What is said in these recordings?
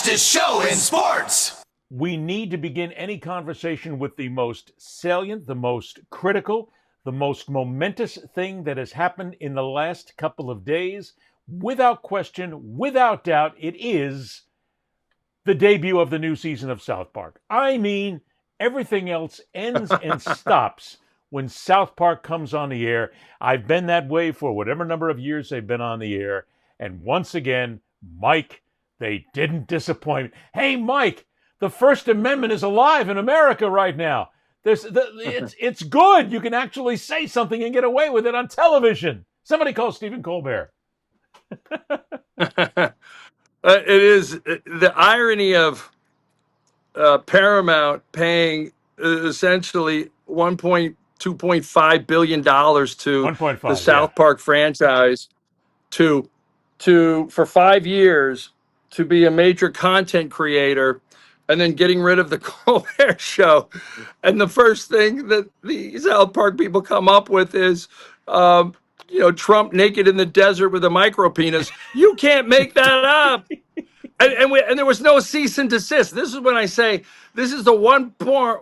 fastest show in sports. We need to begin any conversation with the most salient, the most critical, the most momentous thing that has happened in the last couple of days. Without question, without doubt, it is the debut of the new season of South Park. I mean, everything else ends and stops when South Park comes on the air. I've been that way for whatever number of years they've been on the air. And once again, Mike, they didn't disappoint. Hey, Mike, the First Amendment is alive in America right now. It's good. You can actually say something and get away with it on television. Somebody call Stephen Colbert. It is the irony of Paramount paying essentially $2.5 billion to the South Park franchise to for 5 years to be a major content creator, and then getting rid of the Colbert Show. And the first thing that the South Park people come up with is, Trump naked in the desert with a micro penis. You can't make that up. And there was no cease and desist. This is when I say this is the one point.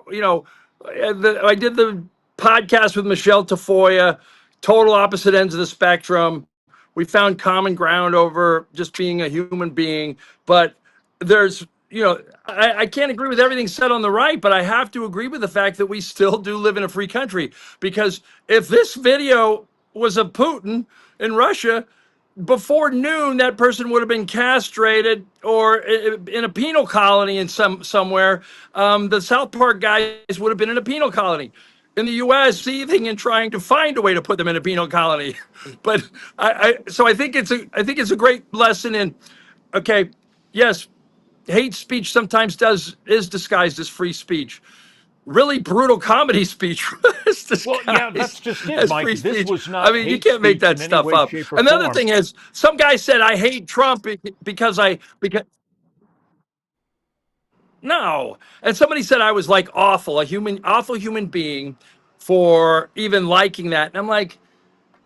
I did the podcast with Michelle Tafoya, total opposite ends of the spectrum. We found common ground over just being a human being, but there's, I can't agree with everything said on the right, but I have to agree with the fact that we still do live in a free country. Because if this video was of Putin in Russia, before noon, that person would have been castrated or in a penal colony in somewhere. The South Park guys would have been in a penal colony. In the U.S., seething and trying to find a way to put them in a penal colony. But so I think it's a great lesson in, okay, yes, hate speech sometimes is disguised as free speech. Really brutal comedy speech is disguised. Well, yeah, that's just it, Mike. This was not. I mean, you can't make that stuff up. Another thing is, some guy said, "I hate Trump because." No, and somebody said I was like awful human being for even liking that, and I'm like,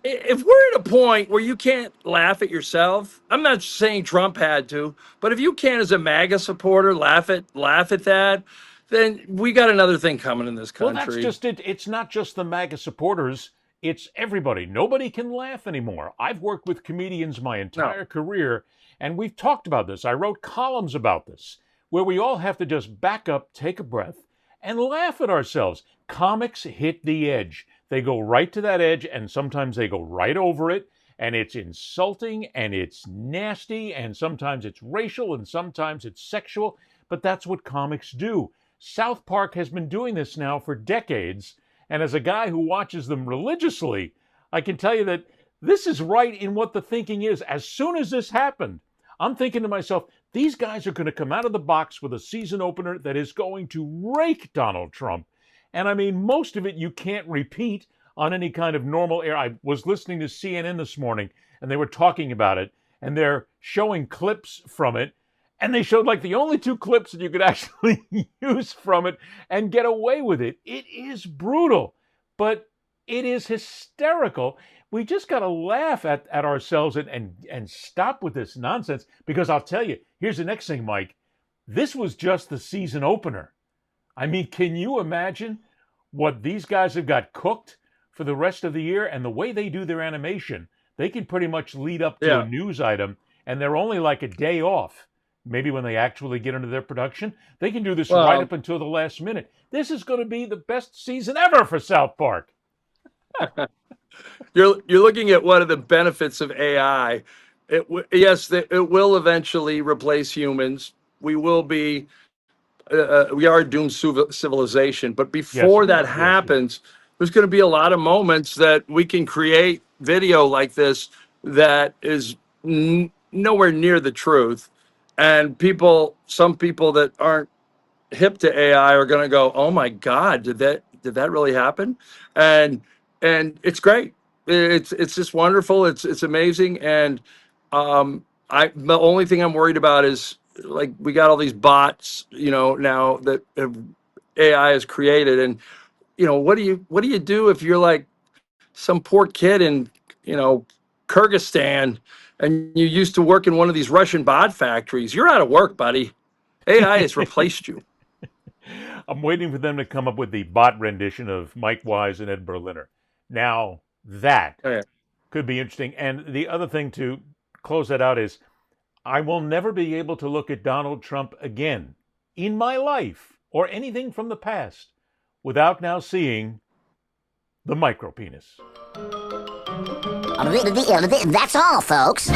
if we're at a point where you can't laugh at yourself, I'm not saying Trump had to, but if you can't, as a MAGA supporter, laugh at that, then we got another thing coming in this country. Well, that's just it. It's not just the MAGA supporters. It's everybody. Nobody can laugh anymore. I've worked with comedians my entire career, and we've talked about this. I wrote columns about this, where we all have to just back up, take a breath, and laugh at ourselves. Comics hit the edge. They go right to that edge, and sometimes they go right over it, and it's insulting, and it's nasty, and sometimes it's racial, and sometimes it's sexual, but that's what comics do. South Park has been doing this now for decades, and as a guy who watches them religiously, I can tell you that this is right in what the thinking is. As soon as this happened, I'm thinking to myself, these guys are going to come out of the box with a season opener that is going to rake Donald Trump. And I mean, most of it you can't repeat on any kind of normal air. I was listening to CNN this morning, and they were talking about it, and they're showing clips from it. And they showed like the only 2 clips that you could actually use from it and get away with it. It is brutal, but it is hysterical. We just got to laugh at ourselves and stop with this nonsense, because I'll tell you, here's the next thing, Mike. This was just the season opener. I mean, can you imagine what these guys have got cooked for the rest of the year? And the way they do their animation, they can pretty much lead up to a news item, and they're only like a day off. Maybe when they actually get into their production, they can do this right up until the last minute. This is going to be the best season ever for South Park. You're looking at one of the benefits of AI. It will eventually replace humans. We will be, we are a doomed civilization. But before that happens, there's going to be a lot of moments that we can create video like this that is nowhere near the truth. And some people that aren't hip to AI are going to go, "Oh my God, did that really happen?" And it's great. It's just wonderful. It's amazing. And the only thing I'm worried about is, like, we got all these bots, now that AI has created, and what do you do if you're like some poor kid in Kyrgyzstan, and you used to work in one of these Russian bot factories? You're out of work, buddy. AI has replaced you. I'm waiting for them to come up with the bot rendition of Mike Wise and Ed Berliner. Now, that Oh, yeah. could be interesting. And the other thing to close that out is I will never be able to look at Donald Trump again in my life or anything from the past without now seeing the micro penis. That's all, folks.